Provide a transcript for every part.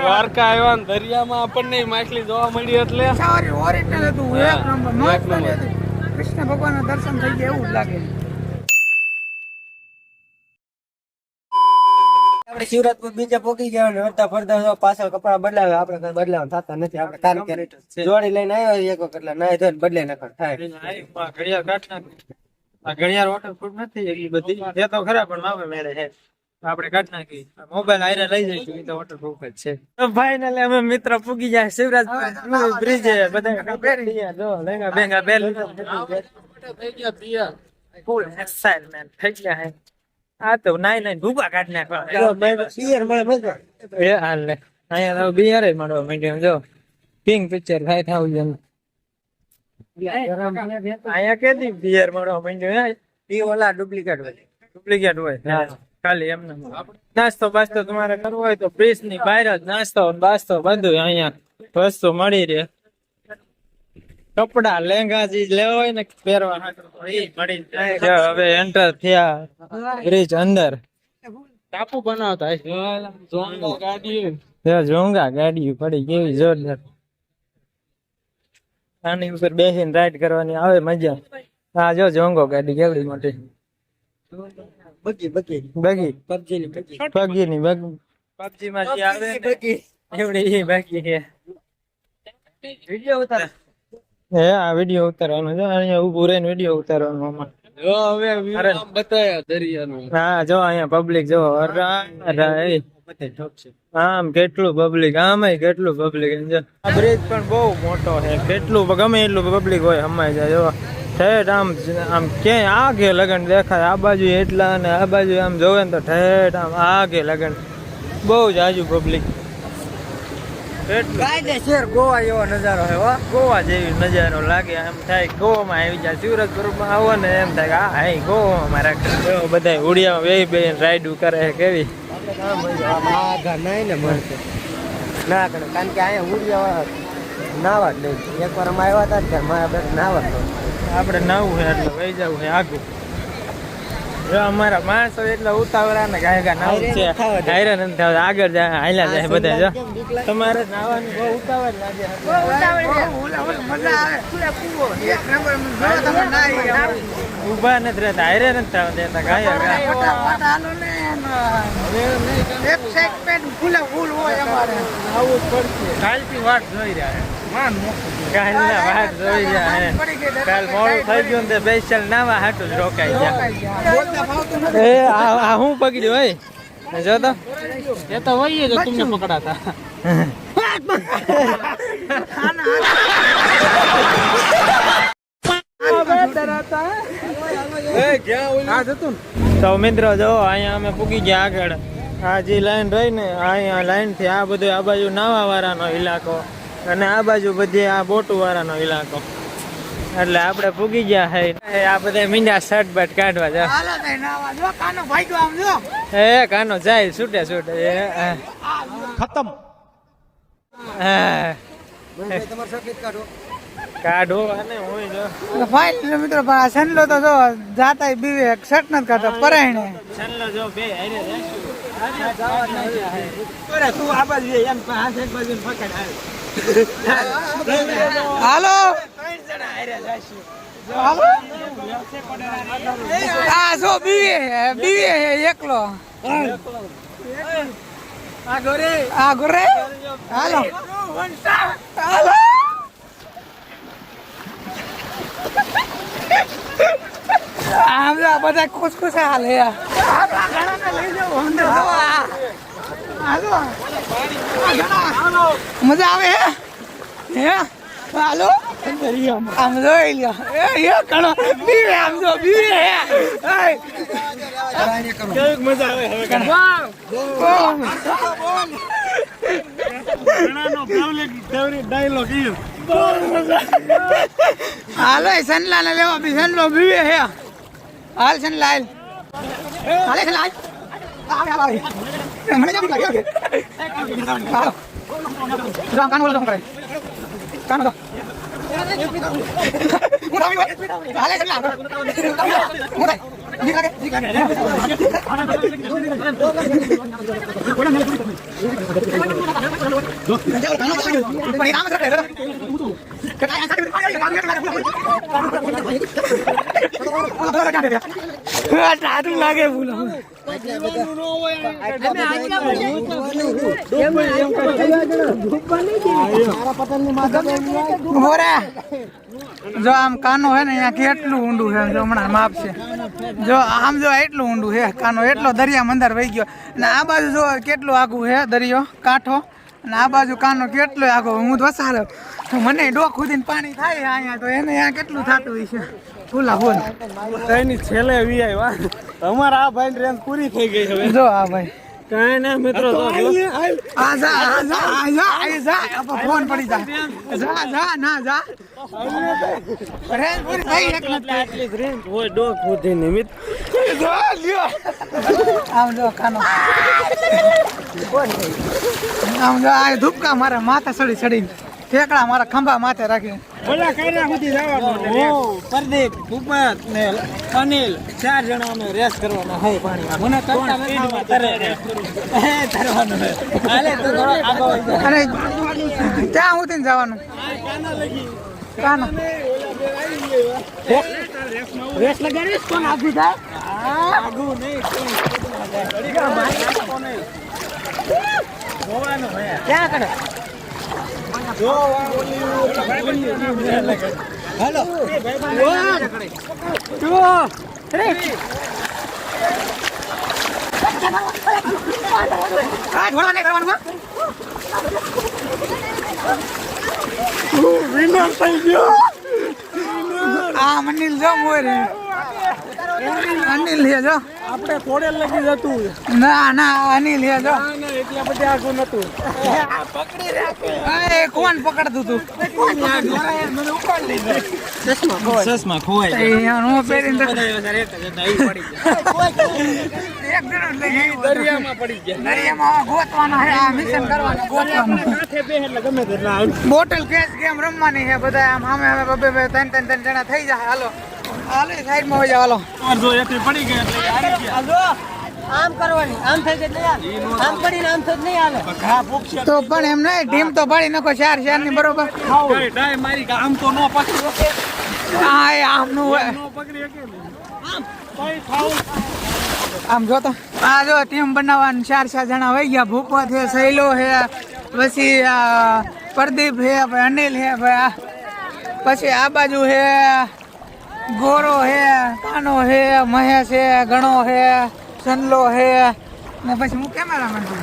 દ્વારકા આવ્યા ને દરિયામાં આપણને માછલી જોવા મળી એટલે ઓરિજિનલ હતું એક નંબર મસ્ત હતું. કૃષ્ણ ભગવાનના દર્શન થઈ ગયા એવું જ લાગે. આપણે શિવરાજપુર બીજા પોકી ગયા ને હરતા ફરતા પાછળ કપડા બદલાવે આપણે કઈ બદલાવ થતા નથી. આપણે તારીખ જોડી લઈને આવ્યો એક વખત નાય ધોઈને બદલાઈ નાખો થાય. ઘડિયાળ કાઢ નાખ. આ ઘડિયાળ વોટરપ્રૂફ નથી એટલી બધી એ તો ખરા પણ માપે મેળે છે. આપણે કાઢ નાખી મોબાઈલ આયરે લઈ જઈશું. એ તો વોટરપ્રૂફ જ છે. તો ફાઇનલી અમે મિત્ર પૂગી જાય શિવરાજપુર બ્રિજ બધા પહેરી ગયા. જો લેંગા બેંગા બેલ થઈ ગયા ફૂલ એક્સાઇટમેન્ટ થઈ ગયા હે. આ તો નાઈ ભૂકા કાઢ નાખવા બિયર મળે મજા. એ હાલ લે અહીંયા તો બિયર જ મળવા માંડ્યું. જો કિંગ પિક્ચર 5000 અહીંયા કેદી બિયર મળવા માંડ્યું. એ ઓલા ડુપ્લિકેટ હોય ખાલી એમને નાસ્તો બાસ્તો તમારે કરવો હોય તો પ્રીસ ની બહાર જ નાસ્તો બાસ્તો બધું અહીંયા વસ્તુ મળી રહે. કપડા લેંગા ચીજ લેવા હોય ને પહેરવા હવે એન્ટર થયા બ્રિજ અંદર. ટાપુ બનાવતા જોંગા ગાડી પડી કેવી જોરદાર. આની ઉપર બેસીને રાઈડ કરવાની આવે મજા. હા જો જોંગો ગાડી કેવડી મોટી બગી બગી બગી પબજી ની પબજી માં જે આવે એવડી બાકી છે. વિડિયો ઉતાર હે આ વિડિયો ઉતારવાનો છે. અહીંયા ઉભું રહીને વિડિયો ઉતારવાનો આમાં. જો હવે બતાયા દરિયાનું. હા જો અહીંયા પબ્લિક જો આમ કેટલું પબ્લિક આમાંય કેટલું પબ્લિક. આ બ્રિજ પણ બહુ મોટો છે. કેટલું ગમે એટલું પબ્લિક હોય હમાઈ જાય. જો ઠેઠ આમ ક્યાંય આગે લગન દેખાય. આ બાજુ એટલા અને આ બાજુ આમ જોવે ને તો ઠેઠ આમ આગે લગન બહુ જ આજુ પબ્લિક. કાયદેસર ગોવા જેવો નજારો છે. ગોવા જેવી નજારો લાગે. એમ થાય ગોવામાં આવી જાય. શિવરાજપુરમાં આવો ને એમ થાય કે હા ગોવામાં મારા બધા ઉડિયામાં બે રાઈડ કરે છે કેવી. ના કરે કારણ કે અહીંયા ઉડિયા નાવા જ નહીં. એકવાર અમે આવ્યા હતા ત્યારે મારા બેન નાવા જ આપણે નવું છે એટલે વહી જવું છે આગું. જો અમારા માણસો એટલા ઉતાવળા ને ગાયગા નાવું છે હાયરા નથી થતા. આગળ જાય હાલ્યા જાય બધા. જો તમારે નાવાનું બહુ ઉતાવળ લાગે. ઉભા નથી રહેતા હાયરે નથી થવા દેતા ગાયા આવું જ પડશે. કાલથી વાટ જોઈ રહ્યા કાલના વાટ જોઈ રહ્યા. કાલ મોડું થઈ ગયું ને સ્પેશિયલ નાવા હાટું જ રોકાઈ ગયા. એ આ હું પકડ્યું હોય જો તો એ તો વહીએ જો તમને પકડાતા. તો મિત્રો જો અહીંયા અમે પૂગી ગયા આગળ. આ જે લાઈન રહી ને અહીંયા લાઈન થી આ બધું આ બાજુ નાવા વાળાનો ઇલાકો અને આ બાજુ બધી આ બોટું વાળાનો ઇલાકો. એટલે આપડે પૂગી ગયા હે. આ બધા મીંડા શર્ટ બટ કાઢવા જાવ. એ કાનો જાય છૂટે ખતમ. કાઢો અને હું જો ફાઇનલ મિત્રો પણ સનલો તો જો જાતા બીવે શર્ટ નથી કાઢતો પરાયણે. સનલો જો બે હારે જાશું. તું આ બાજુ એમ હાથ એક બાજુ પકડ હાલો આ જો બીવે એકલો આ ગોરે હાલો આમ બધા ખુશ હાલે મજા આવે હે હાલો આમ જોઈ લ્યો ઘણો બીવે આમ જો બીવે કેવી મજા આવે હવે ડાયલોગ હાલો સનલા ને લેવા બી સનલો બીવે હે હાલ સનલા હાલે સનલા મને જબી લાગે હાલો રામ કાનો બોલો કરે કાનો તો હાલે સનલા મોરે ઠીક લાગે સારું લાગે બોલો જો આમ કાનો હે ને અહીંયા કેટલું ઊંડું છે જો હમણાં માપ છે જો આમ જો એટલું ઊંડું છે કાનો એટલો દરિયા અંદર વહી ગયો ને આ બાજુ જો કેટલું આઘું છે દરિયો કાંઠો અને આ બાજુ કાનો કેટલો આઘો હું તો વસાડો મને ડોક ખુદીને પાણી થાય અહીંયા તો એને અહીંયા કેટલું થતું હોય છે ફૂલા ફૂલ કઈની છેલ્લે વી આવ્યા અમારા આ ભાઈ રેન્જ પૂરી થઈ ગઈ હવે જો આ ભાઈ કઈ ના મિત્રો તો ફોન પડી જા ના જા રેન્જ પૂરી થઈ એક નથી આટલી રેન્જ હોય ડોક પૂરી નિમિત્ત જો લ્યો આમ જો કાનો આમ જો આ ધૂપકા મારા માથે સડી સડીને ઠેકડા મારા ખંભા માથે રાખી ઓલા કઈના સુધી જવાનું હું પ્રદીપ ભૂપત ને અનિલ 4 જણા અમે રેસ કરવાના હોય પાણીમાં મને કરતા સ્પીડમાં તરે તરવાનું હે હાલે તો થોડો આગળ વઈ જા અને ત્યાં ઉતરીને જવાનું કાનો રેસ લગાડીશ કોણ આગુ થાય આગુ નહીં જોવાનું હે ક્યાં કરે હેલો આ મનિલ જો મોર અનિલ હે જો આપણે થોડે લગી જતું ના ના અનિલ હે જો એટલા બધા આગું નતું એ કોણ પકડતું તું ચશ્મા ખોવાય હું પહેરીને દરિયામાં પડી ગયા દરિયામાં ગોતવાનો હે આ મિશન કરવાનું ગોતવાનું માથે બે એટલે ગમે તે ના આવે બોટલ કેસ ગેમ રમવાની છે બધા આમ સામે સામે બબે બે ત્રણ જણા થઈ જાય હાલો હાલો સાઈડ માં હોય હાલો જો એથી પડી ગયા એટલે હારી ગયા આમ કરવાની આમ થઈ જાય આમ કરીને આમ થઈ નહીં હાલે ઘા પૂછશે તો પણ એમ નહીં ટીમ તો પાડી નાખો 4 ની બરોબર કઈ ડાય મારી કે આમ તો નો પકડી હા એ આમનું હોય નો પકડી શકે આમ કઈ ફાઉલ આમ જો તો આ જો ટીમ બનાવવાનું 4 જણા વહી ગયા ભૂપત છે સહેલો છે પછી પ્રદીપ છે ભાઈ અનિલ છે ભાઈ પછી આ બાજુ છે ગોરો છે કાનો છે મહેશ છે ગણો છે સનલો છે ને પછી હું કેમેરામેન છું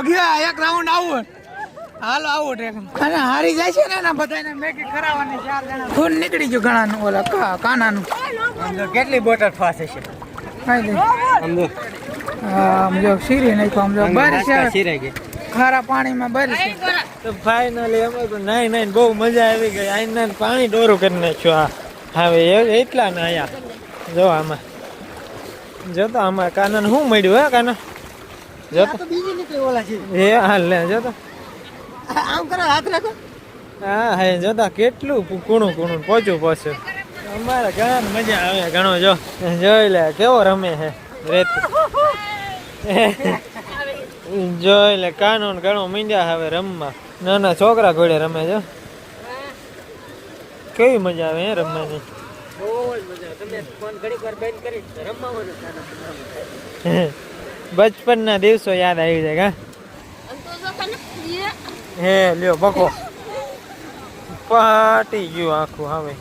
ગયો એક રાઉન્ડ આવું હાલો આવું અને હારી જાય છે ને બધાને મેગી કરાવવાની 4 જણા ખૂન નીકળી ગયું ઘણાનું ઓલા કાનાનું કેટલી બોટલ ફાસે છે આમ જો સીરી નાખ્યો આમ જો બહાર છે સિરાઈ ગઈ ખારા પાણીમાં બહાર છે તો ફાઇનલી અમે તો નાઈ બહુ મજા આવી ગઈ આઈને પાણી ડોરું કરી નાખ્યું આ હવે એટલા ને આયા જો આમાં જો તો આમાં કાના શું મળ્યું હે કાના જો તો બીજી નીકળી ઓલા છે એ હાલ લે જો તો આમ કરો હાથ રાખો હા હે જો તો કેટલું કૂણું પહોંચ્યું અમારે ઘણા મજા આવે ઘણો જો જોઈ લે કેવો રમે છે રેત જોઈ લે કાનો ને ઘણો મીંડ્યા હવે રમવા નાના છોકરા ઘોડે રમે જો કેવી મજા આવે હે રમવાની બચપન ના દિવસો યાદ આવી જાય કા હે લ્યો બકો પાટી ગયું આખું હવે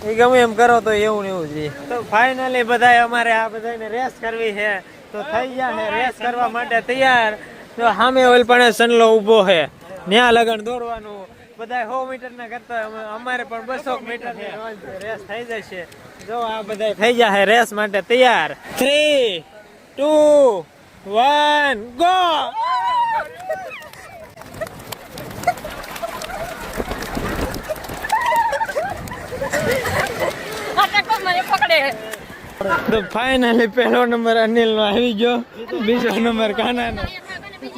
એ ગમે એમ કરો તો એવું ને એવું જ તો ફાઇનલી બધા અમારે આ બધાને રેસ કરવી છે તો થઈ ગયા છે રેસ કરવા માટે તૈયાર તો સામે ઓલ પણ સનલો ઊભો છે ન્યા લગન દોડવાનું બધા 100 મીટર ના કરતા અમારે પણ 200 મીટર રેસ થઈ જશે જો આ બધા થઈ ગયા છે રેસ માટે તૈયાર 3 2 1 ગો તો ફાઇનલી પહેલો નંબર અનિલ નો આવી ગયો બીજો નંબર કાના નો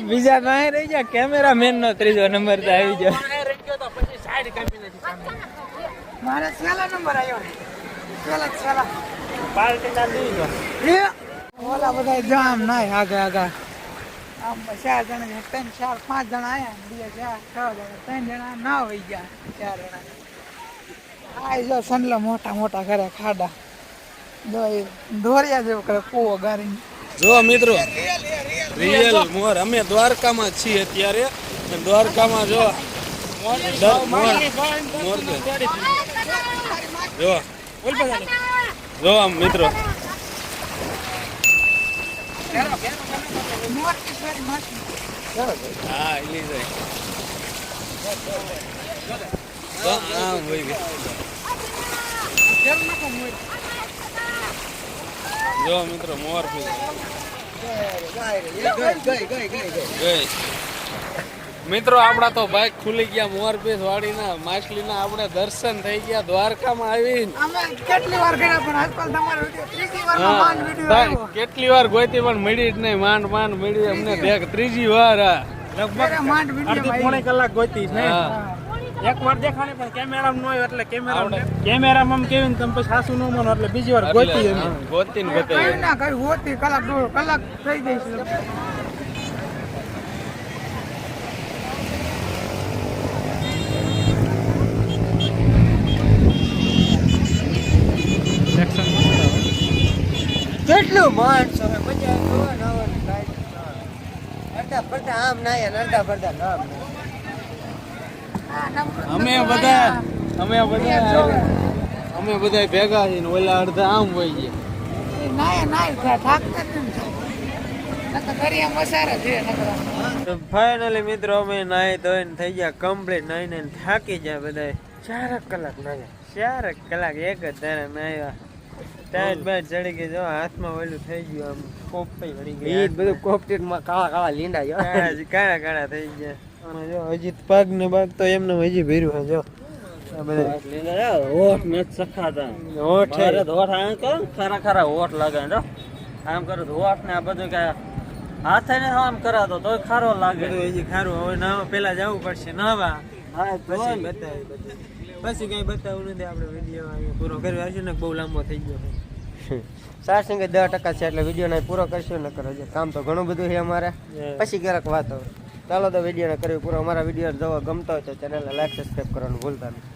બીજા ના રહી ગયા કેમેરામેન નો ત્રીજો નંબર તો આવી ગયો મારે છેલ્લા નંબર આવ્યો છેલ્લા પાર્ટી ના દીધો એ ઓલા બધા જામ નાય આગળ આગળ આમ 4 જણા 3 4 5 જણા આયા 2 4 6 જણા 3 જણા ના વઈ ગયા 4 જણા આ જો સંડલા મોટા મોટા કરે ખાડા જો એ દોરિયા જેવો કરે કૂવો ગારીને જો મિત્રો રિયલ મોર અમે દ્વારકામાં છીએ અત્યારે અને દ્વારકામાં જો મોર જો જો આમ મિત્રો હા એલી જાય તો આમ હોય જો મિત્રો મોર ગઈ મિત્રો આપડા તો ભાઈ ખુલી ગયા મોર પીસ વાડીના માછલીના આપણે દર્શન થઈ ગયા દ્વારકામાં આવીને અમે કેટલી વાર કર્યા પણ આજકાલ તમારો વિડિયો ત્રીજી વારમાં માંડ વિડિયો આવ્યો કેટલી વાર ગોતી પણ મળી જ નહીં માંડ મળી અમને દેખ ત્રીજી વાર લગભગ માંડ વિડિયો પોણી કલાક ગોતી છે એક વાર દેખાણી પણ કેમેરામાં ન આવ્યો એટલે કેમેરામાં કેવી તમે પછી સાસુ ન માનો એટલે બીજી વાર ગોતી ગોતીને કઈ બતાવી ના કઈ હોતી કલાક દોઢ કલાક થઈ ગઈ છે કેટલું માણસો હે મજા આવે નાવાની લાઈટ અડધા પડતા આમ નાય ને અડધા પડતા નામ અમે બધા ભેગા થઈને ઓલા અડધા આમ હોય ગયા નાય થાકતા જ નથી દરિયા મસારા છે નકરા ફાઇનલી મિત્રો અમે નાઈ ધોઈને થઈ ગયા કમ્પ્લીટ નાઈને થાકી ગયા બધા 4 કલાક નાયા 4 કલાક એક જ ધારા નાયા ટાઈટ બાઈટ ચડી ગઈ જો હાથમાં ઓલું થઈ ગયું આમ કોપી વળી ગઈ ઈ બધું કોપટેટ માં કાળા કાળા લીંડા જો કાળા કાળા થઈ ગયા અને જો હજી પગ ને પગ તો એમને હજી ભર્યું છે જો આ બધા ઓઠ મેચ સખાતા હોઠ હે. હોઠ આમ કરો ખરા ખરા હોઠ લાગે જો આમ કરો હોઠ ને આ બધું કે હાથે ને આમ કરાતો તોય ખારો લાગે બધું હજી ખારું હવે નાવા પેલા જવું પડશે નાવા હા પછી બતાવી બધું પછી કઈ બતાવું નથી આપણે વિડીયો અહીંયા પૂરો કર્યો હશે ને બહુ લાંબો થઈ ગયો છે ચાર્જિંગ 10% છે એટલે વિડીયો ને પૂરો કરશું ન કરો કામ તો ઘણું બધું છે અમારે પછી ક્યારેક વાત હવે ચાલો તો વિડીયો ને કર્યું પૂરો અમારા વિડીયો જોવા ગમતો હોય તો ચેનલને લાઈક સબસ્ક્રાઇબ કરવાનું ભૂલતા નહીં